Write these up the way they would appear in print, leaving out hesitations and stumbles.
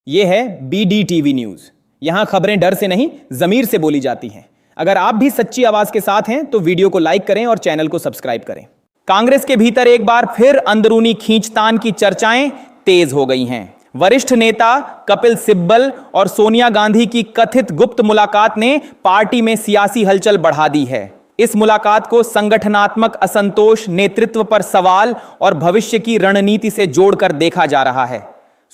ये है BDTV news. यहां खबरें डर से नहीं, जमीर से बोली जाती हैं। अगर आप भी सच्ची आवाज के साथ हैं तो वीडियो को लाइक करें और चैनल को सब्सक्राइब करें। कांग्रेस के भीतर एक बार फिर अंदरूनी खींचतान की चर्चाएं तेज हो गई हैं। वरिष्ठ नेता कपिल सिब्बल और सोनिया गांधी की कथित गुप्त मुलाकात ने पार्टी में सियासी हलचल बढ़ा दी है। इस मुलाकात को संगठनात्मक असंतोष, नेतृत्व पर सवाल और भविष्य की रणनीति से जोड़कर देखा जा रहा है।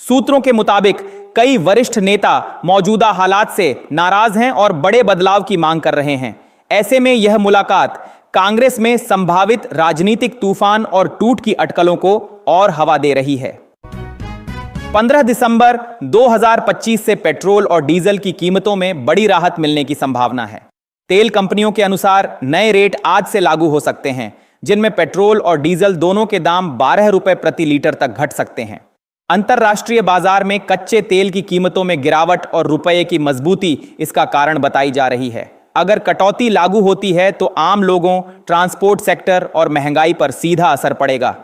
सूत्रों के मुताबिक कई वरिष्ठ नेता मौजूदा हालात से नाराज हैं और बड़े बदलाव की मांग कर रहे हैं। ऐसे में यह मुलाकात कांग्रेस में संभावित राजनीतिक तूफान और टूट की अटकलों को और हवा दे रही है। 15 दिसंबर 2025 से पेट्रोल और डीजल की कीमतों में बड़ी राहत मिलने की संभावना है। तेल कंपनियों के अनुसार नए रेट आज से लागू हो सकते हैं, जिनमें पेट्रोल और डीजल दोनों के दाम 12 रुपए प्रति लीटर तक घट सकते हैं। अंतर्राष्ट्रीय बाजार में कच्चे तेल की कीमतों में गिरावट और रुपये की मजबूती इसका कारण बताई जा रही है। अगर कटौती लागू होती है तो आम लोगों, ट्रांसपोर्ट सेक्टर और महंगाई पर सीधा असर पड़ेगा।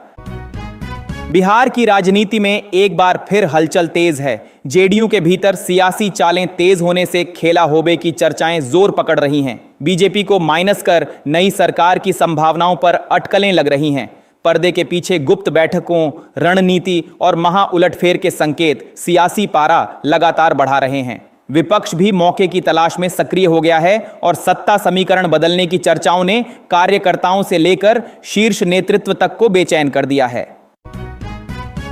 बिहार की राजनीति में एक बार फिर हलचल तेज है। जेडीयू के भीतर सियासी चालें तेज होने से खेला होबे की चर्चाएं जोर पकड़ रही हैं। बीजेपी को माइनस कर नई सरकार की संभावनाओं पर अटकलें लग रही हैं। पर्दे के पीछे गुप्त बैठकों, रणनीति और महाउलटफेर के संकेत सियासी पारा लगातार बढ़ा रहे हैं। विपक्ष भी मौके की तलाश में सक्रिय हो गया है और सत्ता समीकरण बदलने की चर्चाओं ने कार्यकर्ताओं से लेकर शीर्ष नेतृत्व तक को बेचैन कर दिया है।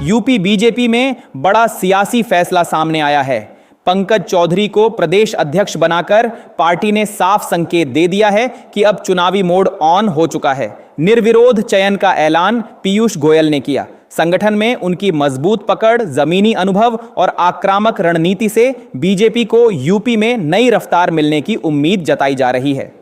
यूपी बीजेपी में बड़ा सियासी फैसला सामने आया है। पंकज चौधरी को प्रदेश अध्यक्ष बनाकर पार्टी ने साफ संकेत दे दिया है कि अब चुनावी मोड ऑन हो चुका है। निर्विरोध चयन का ऐलान पीयूष गोयल ने किया। संगठन में उनकी मजबूत पकड़, जमीनी अनुभव और आक्रामक रणनीति से बीजेपी को यूपी में नई रफ्तार मिलने की उम्मीद जताई जा रही है।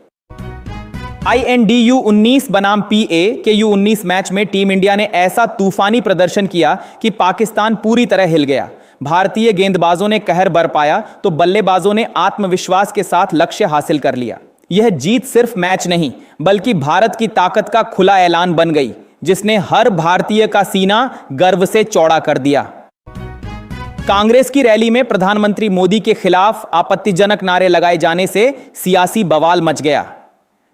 INDU 19 बनाम PA के U19 मैच में टीम इंडिया ने ऐसा तूफानी प्रदर्शन किया कि पाकिस्तान पूरी तरह हिल गया। भारतीय गेंदबाजों ने कहर बरपाया तो बल्लेबाजों ने आत्मविश्वास के साथ लक्ष्य हासिल कर लिया। यह जीत सिर्फ मैच नहीं बल्कि भारत की ताकत का खुला ऐलान बन गई, जिसने हर भारतीय का सीना गर्व से चौड़ा कर दिया। कांग्रेस की रैली में प्रधानमंत्री मोदी के खिलाफ आपत्तिजनक नारे लगाए जाने से सियासी बवाल मच गया।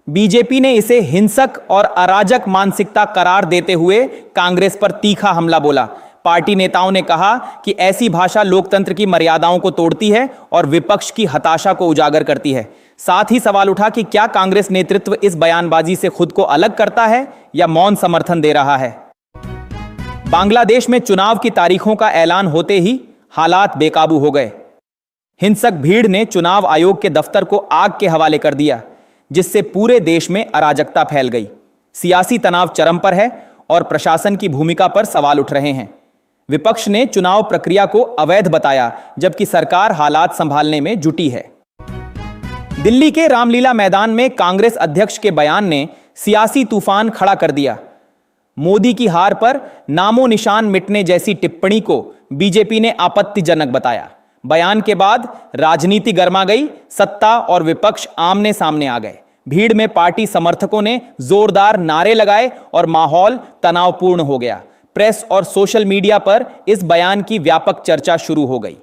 बीजेपी ने इसे हिंसक और अराजक मानसिकता करार देते हुए कांग्रेस पर तीखा हमला बोला। पार्टी नेताओं ने कहा कि ऐसी भाषा लोकतंत्र की मर्यादाओं को तोड़ती है और विपक्ष की हताशा को उजागर करती है। साथ ही सवाल उठा कि क्या कांग्रेस नेतृत्व इस बयानबाजी से खुद को अलग करता है या मौन समर्थन दे रहा है। बांग्लादेश में चुनाव की तारीखों का ऐलान होते ही हालात बेकाबू हो गए। हिंसक भीड़ ने चुनाव आयोग के दफ्तर को आग के हवाले कर दिया, जिससे पूरे देश में अराजकता फैल गई। सियासी तनाव चरम पर है और प्रशासन की भूमिका पर सवाल उठ रहे हैं। विपक्ष ने चुनाव प्रक्रिया को अवैध बताया, जबकि सरकार हालात संभालने में जुटी है। दिल्ली के रामलीला मैदान में कांग्रेस अध्यक्ष के बयान ने सियासी तूफान खड़ा कर दिया। मोदी की हार पर नामो निशान मिटने जैसी टिप्पणी को बीजेपी ने आपत्तिजनक बताया। बयान के बाद राजनीति गर्मा गई। सत्ता और विपक्ष आमने सामने आ गए। भीड़ में पार्टी समर्थकों ने जोरदार नारे लगाए और माहौल तनावपूर्ण हो गया। प्रेस और सोशल मीडिया पर इस बयान की व्यापक चर्चा शुरू हो गई।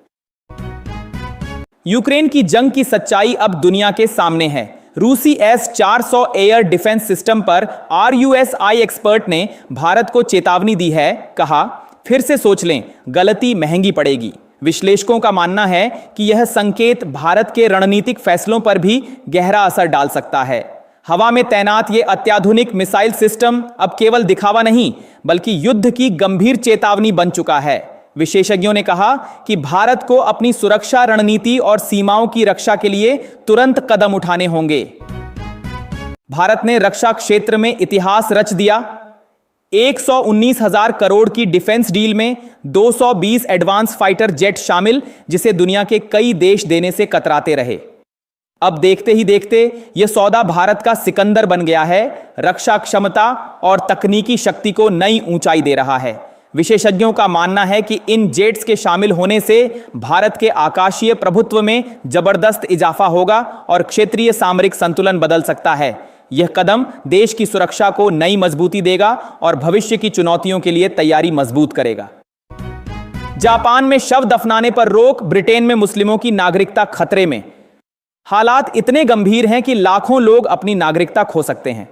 यूक्रेन की जंग की सच्चाई अब दुनिया के सामने है। रूसी S-400 एयर डिफेंस सिस्टम पर RUSI एक्सपर्ट ने भारत को चेतावनी दी है। कहा, फिर से सोच लें, गलती महंगी पड़ेगी। विश्लेषकों का मानना है कि यह संकेत भारत के रणनीतिक फैसलों पर भी गहरा असर डाल सकता है। हवा में तैनात यह अत्याधुनिक मिसाइल सिस्टम अब केवल दिखावा नहीं बल्कि युद्ध की गंभीर चेतावनी बन चुका है। विशेषज्ञों ने कहा कि भारत को अपनी सुरक्षा रणनीति और सीमाओं की रक्षा के लिए तुरंत कदम उठाने होंगे। भारत ने रक्षा क्षेत्र में इतिहास रच दिया। 119,000 करोड़ की डिफेंस डील में 220 एडवांस फाइटर जेट शामिल, जिसे दुनिया के कई देश देने से कतराते रहे। अब देखते ही देखते यह सौदा भारत का सिकंदर बन गया है। रक्षा क्षमता और तकनीकी शक्ति को नई ऊंचाई दे रहा है। विशेषज्ञों का मानना है कि इन जेट्स के शामिल होने से भारत के आकाशीय प्रभुत्व में जबरदस्त इजाफा होगा और क्षेत्रीय सामरिक संतुलन बदल सकता है। यह कदम देश की सुरक्षा को नई मजबूती देगा और भविष्य की चुनौतियों के लिए तैयारी मजबूत करेगा। जापान में शव दफनाने पर रोक, ब्रिटेन में मुस्लिमों की नागरिकता खतरे में। हालात इतने गंभीर हैं कि लाखों लोग अपनी नागरिकता खो सकते हैं।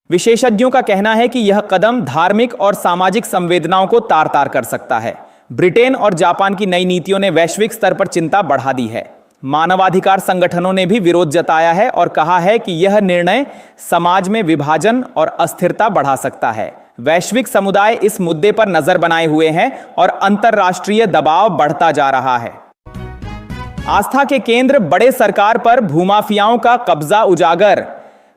विशेषज्ञों का कहना है कि यह कदम धार्मिक और सामाजिक संवेदनाओं को तार तार कर सकता है। ब्रिटेन और जापान की नई नीतियों ने वैश्विक स्तर पर चिंता बढ़ा दी है। मानवाधिकार संगठनों ने भी विरोध जताया है और कहा है कि यह निर्णय समाज में विभाजन और अस्थिरता बढ़ा सकता है। वैश्विक समुदाय इस मुद्दे पर नजर बनाए हुए है और अंतर्राष्ट्रीय दबाव बढ़ता जा रहा है। आस्था के केंद्र बड़े सरकार पर भूमाफियाओं का कब्जा उजागर।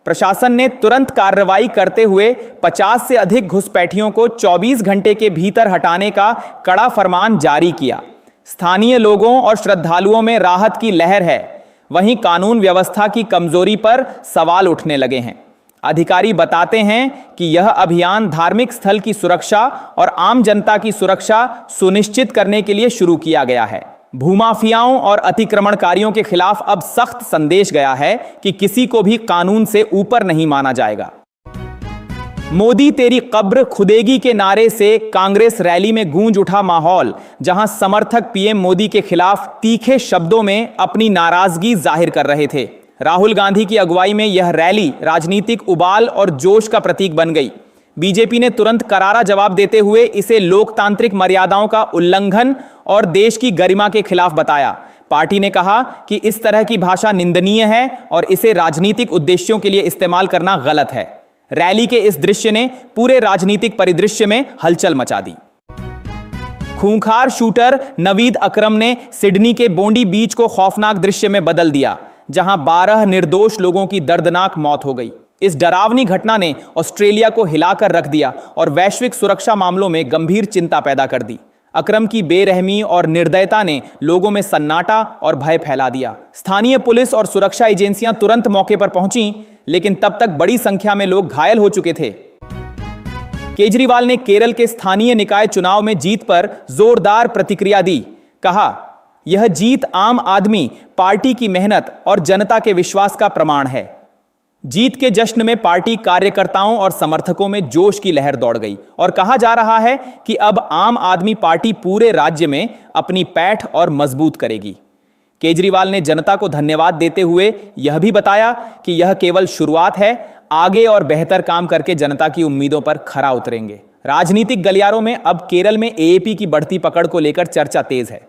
प्रशासन ने तुरंत कार्रवाई करते हुए 50 से अधिक घुसपैठियों को 24 घंटे के भीतर हटाने का कड़ा फरमान जारी किया। स्थानीय लोगों और श्रद्धालुओं में राहत की लहर है। वहीं कानून व्यवस्था की कमजोरी पर सवाल उठने लगे हैं। अधिकारी बताते हैं कि यह अभियान धार्मिक स्थल की सुरक्षा और आम जनता की सुरक्षा सुनिश्चित करने के लिए शुरू किया गया है। भूमाफियाओं और अतिक्रमणकारियों के खिलाफ अब सख्त संदेश गया है कि किसी को भी कानून से ऊपर नहीं माना जाएगा। मोदी तेरी कब्र खुदेगी के नारे से कांग्रेस रैली में गूंज उठा माहौल, जहां समर्थक पीएम मोदी के खिलाफ तीखे शब्दों में अपनी नाराजगी जाहिर कर रहे थे। राहुल गांधी की अगुवाई में यह रैली राजनीतिक उबाल और जोश का प्रतीक बन गई। बीजेपी ने तुरंत करारा जवाब देते हुए इसे लोकतांत्रिक मर्यादाओं का उल्लंघन और देश की गरिमा के खिलाफ बताया। पार्टी ने कहा कि इस तरह की भाषा निंदनीय है और इसे राजनीतिक उद्देश्यों के लिए इस्तेमाल करना गलत है। रैली के इस दृश्य ने पूरे राजनीतिक परिदृश्य में हलचल मचा दी। खूंखार शूटर नवीद अकरम ने सिडनी के बोंडी बीच को खौफनाक दृश्य में बदल दिया, जहां 12 निर्दोष लोगों की दर्दनाक मौत हो गई। इस डरावनी घटना ने ऑस्ट्रेलिया को हिलाकर रख दिया और वैश्विक सुरक्षा मामलों में गंभीर चिंता पैदा कर दी। अकरम की बेरहमी और निर्दयता ने लोगों में सन्नाटा और भय फैला दिया। स्थानीय पुलिस और सुरक्षा एजेंसियां तुरंत मौके पर पहुंची, लेकिन तब तक बड़ी संख्या में लोग घायल हो चुके थे। केजरीवाल ने केरल के स्थानीय निकाय चुनाव में जीत पर जोरदार प्रतिक्रिया दी। कहा, यह जीत आम आदमी पार्टी की मेहनत और जनता के विश्वास का प्रमाण है। जीत के जश्न में पार्टी कार्यकर्ताओं और समर्थकों में जोश की लहर दौड़ गई और कहा जा रहा है कि अब आम आदमी पार्टी पूरे राज्य में अपनी पैठ और मजबूत करेगी। केजरीवाल ने जनता को धन्यवाद देते हुए यह भी बताया कि यह केवल शुरुआत है, आगे और बेहतर काम करके जनता की उम्मीदों पर खरा उतरेंगे। राजनीतिक गलियारों में अब केरल में एएपी की बढ़ती पकड़ को लेकर चर्चा तेज है।